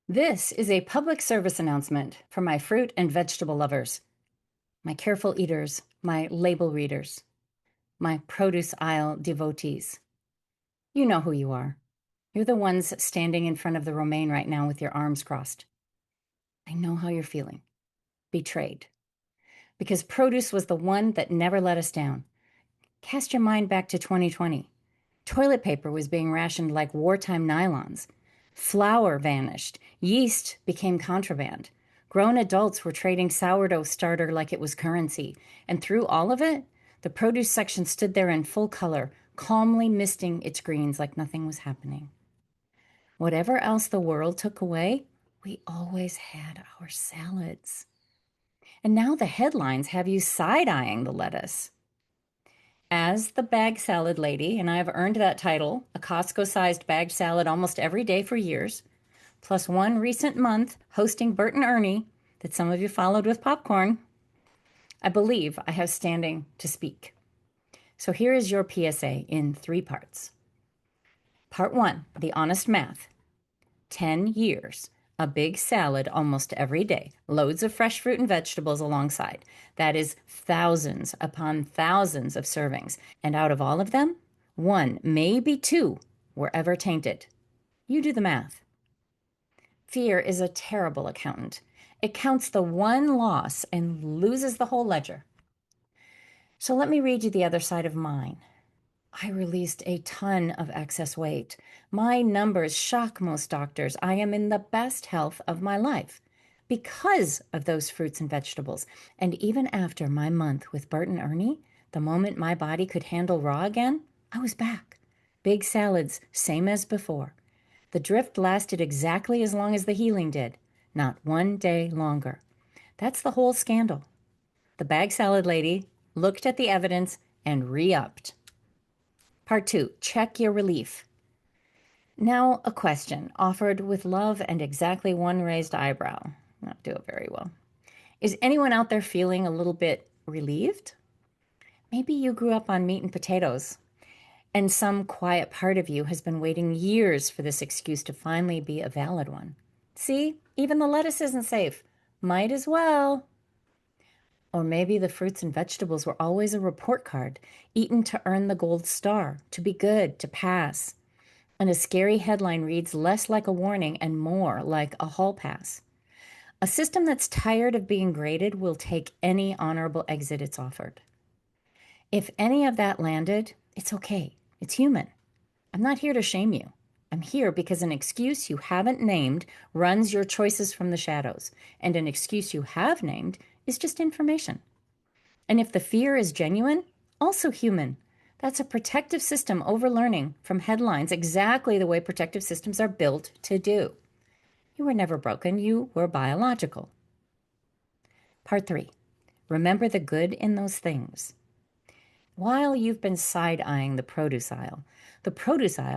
This is a public service announcement for my fruit and vegetable lovers, my careful eaters, my label readers, my produce aisle devotees. You know who you are. You're the ones standing in front of the romaine right now with your arms crossed. I know how you're feeling. Betrayed. Because produce was the one that never let us down. Cast your mind back to 2020. Toilet paper was being rationed like wartime nylons. Flour vanished. Yeast became contraband. Grown adults were trading sourdough starter like it was currency. And through all of it, the produce section stood there in full color, calmly misting its greens like nothing was happening. Whatever else the world took away, we always had our salads. And now the headlines have you side-eyeing the lettuce. As the bag salad lady, and I have earned that title, a Costco-sized bag salad almost every day for years, plus one recent month hosting Bert and Ernie that some of you followed with popcorn, I believe I have standing to speak. So here is your PSA in 3 parts. Part 1, the honest math. 10 years, a big salad almost every day, loads of fresh fruit and vegetables alongside. That is thousands upon thousands of servings. And out of all of them, 1, maybe 2, were ever tainted. You do the math. Fear is a terrible accountant. It counts the one loss and loses the whole ledger. So let me read you the other side of mine. I released a ton of excess weight. My numbers shock most doctors. I am in the best health of my life because of those fruits and vegetables. And even after my month with Bert and Ernie, the moment my body could handle raw again, I was back. Big salads, same as before. The drift lasted exactly as long as the healing did, not one day longer. That's the whole scandal. The bag salad lady looked at the evidence and re-upped. Part 2, check your relief. Now a question offered with love and exactly one raised eyebrow. Not do it very well. Is anyone out there feeling a little bit relieved? Maybe you grew up on meat and potatoes, and some quiet part of you has been waiting years for this excuse to finally be a valid one. See, even the lettuce isn't safe. Might as well. Or maybe the fruits and vegetables were always a report card, eaten to earn the gold star, to be good, to pass. And a scary headline reads less like a warning and more like a hall pass. A system that's tired of being graded will take any honorable exit it's offered. If any of that landed, it's okay. It's human. I'm not here to shame you. I'm here because an excuse you haven't named runs your choices from the shadows, and an excuse you have named is just information. And if the fear is genuine, also human. That's a protective system overlearning from headlines exactly the way protective systems are built to do. You were never broken, you were biological. Part 3, remember the good in those things. While you've been side-eyeing the produce aisle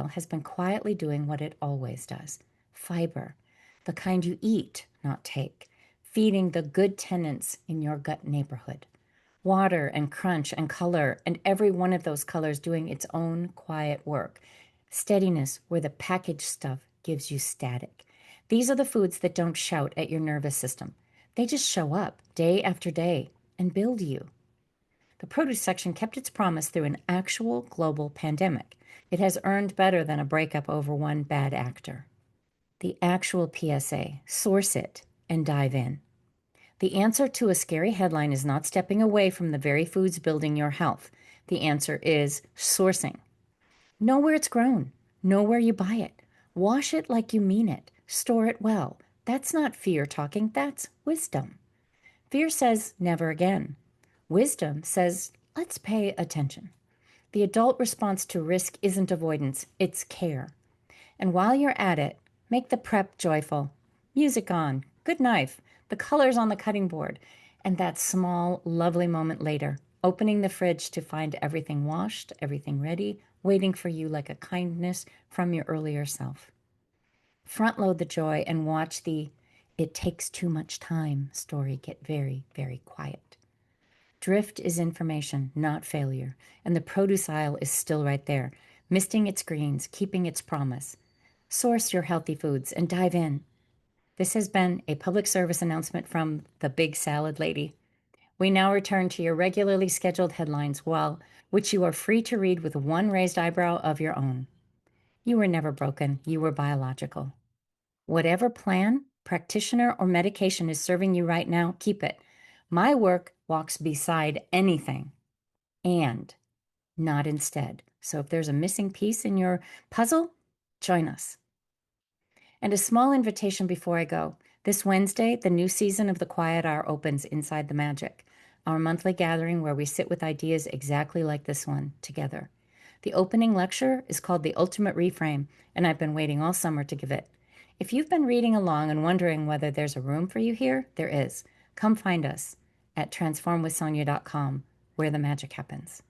has been quietly doing what it always does. Fiber, the kind you eat, not take, feeding the good tenants in your gut neighborhood. Water and crunch and color, and every one of those colors doing its own quiet work. Steadiness where the packaged stuff gives you static. These are the foods that don't shout at your nervous system. They just show up day after day and build you. The produce section kept its promise through an actual global pandemic. It has earned better than a breakup over one bad actor. The actual PSA, source it and dive in. The answer to a scary headline is not stepping away from the very foods building your health. The answer is sourcing. Know where it's grown. Know where you buy it. Wash it like you mean it. Store it well. That's not fear talking, that's wisdom. Fear says never again. Wisdom says let's pay attention. The adult response to risk isn't avoidance, it's care. And while you're at it, make the prep joyful. Music on, good knife, the colors on the cutting board, and that small, lovely moment later, opening the fridge to find everything washed, everything ready, waiting for you like a kindness from your earlier self. Front load the joy and watch the "it takes too much time" story get very, very quiet. Drift is information, not failure, and the produce aisle is still right there, misting its greens, keeping its promise. Source your healthy foods and dive in. This has been a public service announcement from the Big Salad Lady. We now return to your regularly scheduled headlines, which you are free to read with one raised eyebrow of your own. You were never broken. You were biological. Whatever plan, practitioner, or medication is serving you right now, keep it. My work walks beside anything and not instead. So if there's a missing piece in your puzzle, join us. And a small invitation before I go. This Wednesday, the new season of the Quiet Hour opens inside the Magic, our monthly gathering where we sit with ideas exactly like this one together. The opening lecture is called The Ultimate Reframe, and I've been waiting all summer to give it. If you've been reading along and wondering whether there's a room for you here, there is. Come find us at transformwithsonja.com, where the magic happens.